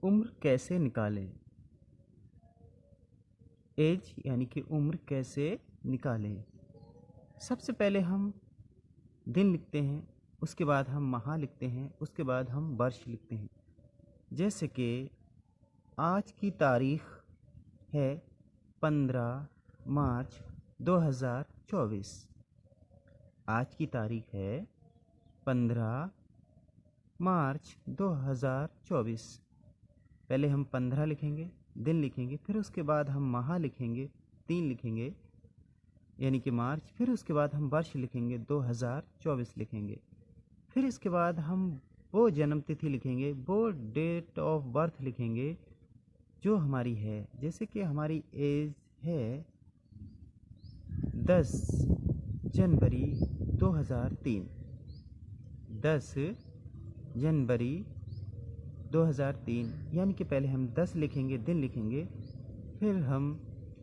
उम्र कैसे निकालें। एज यानी कि उम्र कैसे निकालें। सबसे पहले हम दिन लिखते हैं, उसके बाद हम माह लिखते हैं, उसके बाद हम वर्ष लिखते हैं। जैसे कि आज की तारीख है 15 मार्च 2024। आज की तारीख है 15 मार्च 2024। पहले हम 15 लिखेंगे, दिन लिखेंगे, फिर उसके बाद हम माह लिखेंगे, 3 लिखेंगे यानी कि मार्च, फिर उसके बाद हम वर्ष लिखेंगे 2024 लिखेंगे। फिर इसके बाद हम वो जन्म तिथि लिखेंगे, वो डेट ऑफ बर्थ लिखेंगे जो हमारी है। जैसे कि हमारी एज है 10 जनवरी 2003। 10 जनवरी 2003 यानी कि पहले हम 10 लिखेंगे, दिन लिखेंगे, फिर हम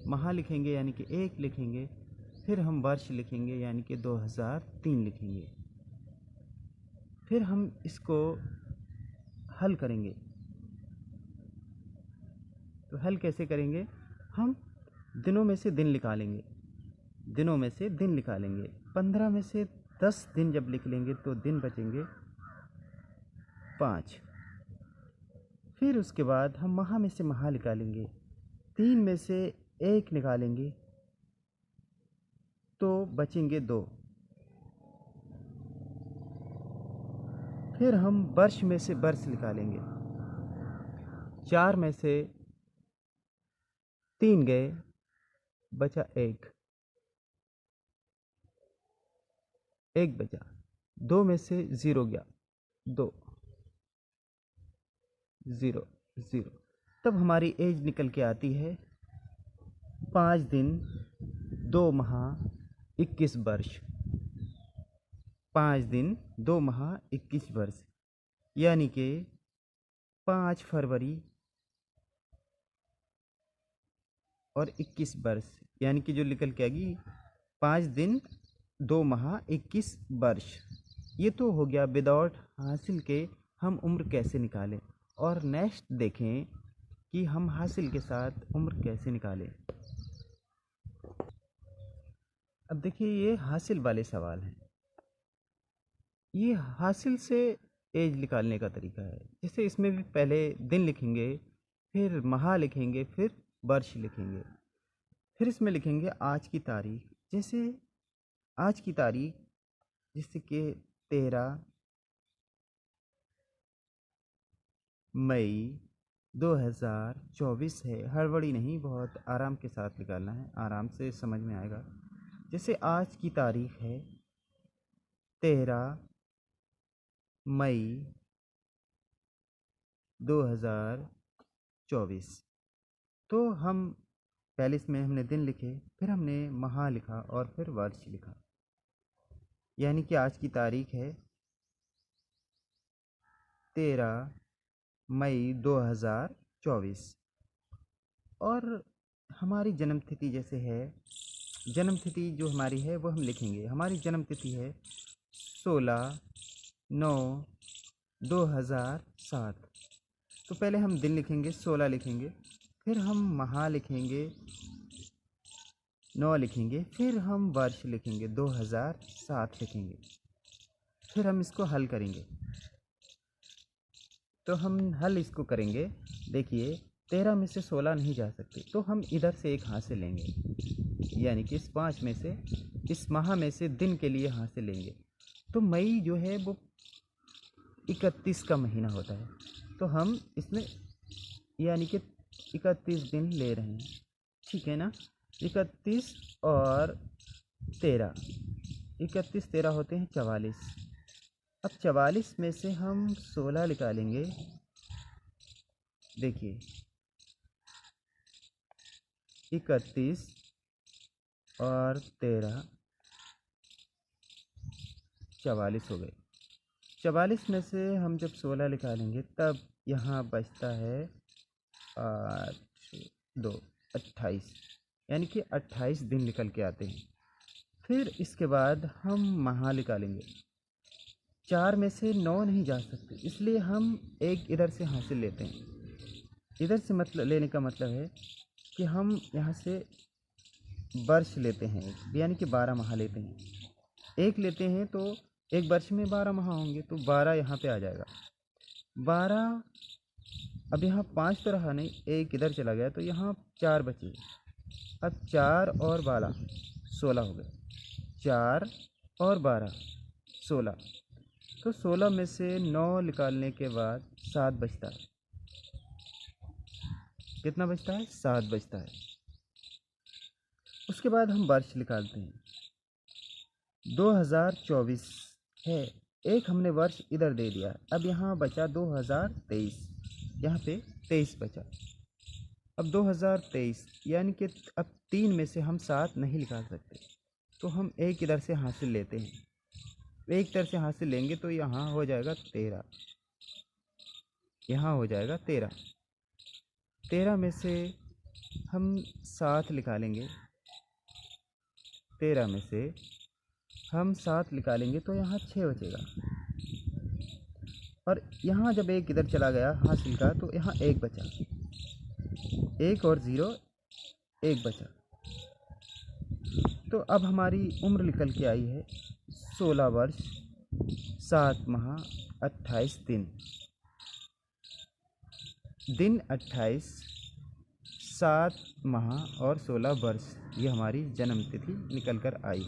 माह लिखेंगे यानी कि 1 लिखेंगे, फिर हम वर्ष लिखेंगे यानी कि 2003 लिखेंगे। फिर हम इसको हल करेंगे। तो हल कैसे करेंगे? हम दिनों में से दिन निकालेंगे, 15 में से 10 दिन जब लिख लेंगे तो दिन बचेंगे 5। फिर उसके बाद हम माह में से माह निकालेंगे, 3 में से 1 निकालेंगे तो बचेंगे 2। फिर हम वर्ष में से वर्ष निकालेंगे, 4 में से 3 गए, बचा 1 बचा। 2 में से 0 गया, 2 0 0। तब हमारी एज निकल के आती है 5 दिन 2 माह 21 वर्ष। 5 दिन 2 माह 21 वर्ष यानी कि 5 फरवरी और 21 वर्ष, यानी कि जो निकल के आएगी 5 दिन 2 माह 21 वर्ष। ये तो हो गया विदाउट हासिल के हम उम्र कैसे निकालें। और नेक्स्ट देखें कि हम हासिल के साथ उम्र कैसे निकालें। अब देखिए, ये हासिल वाले सवाल हैं। ये हासिल से एज निकालने का तरीका है। जैसे इसमें भी पहले दिन लिखेंगे, फिर माह लिखेंगे, फिर वर्ष लिखेंगे, फिर इसमें लिखेंगे आज की तारीख। जैसे आज की तारीख जैसे कि 13 मई 2024 है। हड़बड़ी नहीं, बहुत आराम के साथ निकालना है, आराम से समझ में आएगा। जैसे आज की तारीख है 13 मई 2024। तो हम पहले इसमें हमने दिन लिखे, फिर हमने माह लिखा और फिर वर्ष लिखा। यानी कि आज की तारीख है 13 मई 2024। और हमारी जन्म तिथि जैसे है, जन्म तिथि जो हमारी है वो हम लिखेंगे। हमारी जन्म तिथि है 16/9/2007। तो पहले हम दिन लिखेंगे, 16 लिखेंगे, फिर हम माह लिखेंगे, 9 लिखेंगे, फिर हम वर्ष लिखेंगे, 2007 लिखेंगे। फिर हम इसको हल करेंगे। तो हम हल इसको करेंगे। देखिए, 13 में से 16 नहीं जा सकते, तो हम इधर से एक हाथ से लेंगे, यानी कि इस 5 में से, इस माह में से दिन के लिए हाथ से लेंगे। तो मई जो है वो 31 का महीना होता है, तो हम इसमें यानी कि 31 दिन ले रहे हैं, ठीक है ना। 31 और 13, 31 13 होते हैं 44। अब 44 में से हम 16 निकालेंगे। देखिए, 31 और 13 44 हो गए। 44 में से हम जब 16 निकालेंगे तब यहाँ बचता है 8 2 28, यानी कि 28 दिन निकल के आते हैं। फिर इसके बाद हम माह निकालेंगे। 4 में से 9 नहीं जा सकते, इसलिए हम एक इधर से हासिल लेते हैं। इधर से मतलब लेने का मतलब है कि हम यहाँ से वर्ष लेते हैं, यानी कि 12 माह लेते हैं। एक लेते हैं तो एक वर्ष में 12 माह होंगे, तो 12 यहाँ पे आ जाएगा। 12, अब यहाँ 5 तो रहा नहीं, एक इधर चला गया, तो यहाँ 4 बचे। अब 4 और 12 16 हो गए। 4 और 12 16, तो 16 में से 9 निकालने के बाद 7 बचता है। कितना बचता है? 7 बचता है। उसके बाद हम वर्ष निकालते हैं। 2024 है, एक हमने वर्ष इधर दे दिया। अब यहाँ बचा 2023, यहाँ पे 23 बचा। अब 2023 यानी कि अब 3 में से हम 7 नहीं निकाल सकते, तो हम एक इधर से हासिल लेते हैं। एक इधर से हासिल लेंगे तो यहाँ हो जाएगा 13, यहाँ हो जाएगा 13। 13 में से हम 7 निकालेंगे, 13 में से हम 7 निकालेंगे तो यहाँ 6 बचेगा। और यहाँ जब एक इधर चला गया हासिल का, तो यहाँ 1 बचा। 1 और 0 1 बचा। तो अब हमारी उम्र निकल के आई है 16 वर्ष 7 माह 28 दिन। दिन 28, 7 माह और 16 वर्ष, ये हमारी जन्म तिथि निकल कर आई।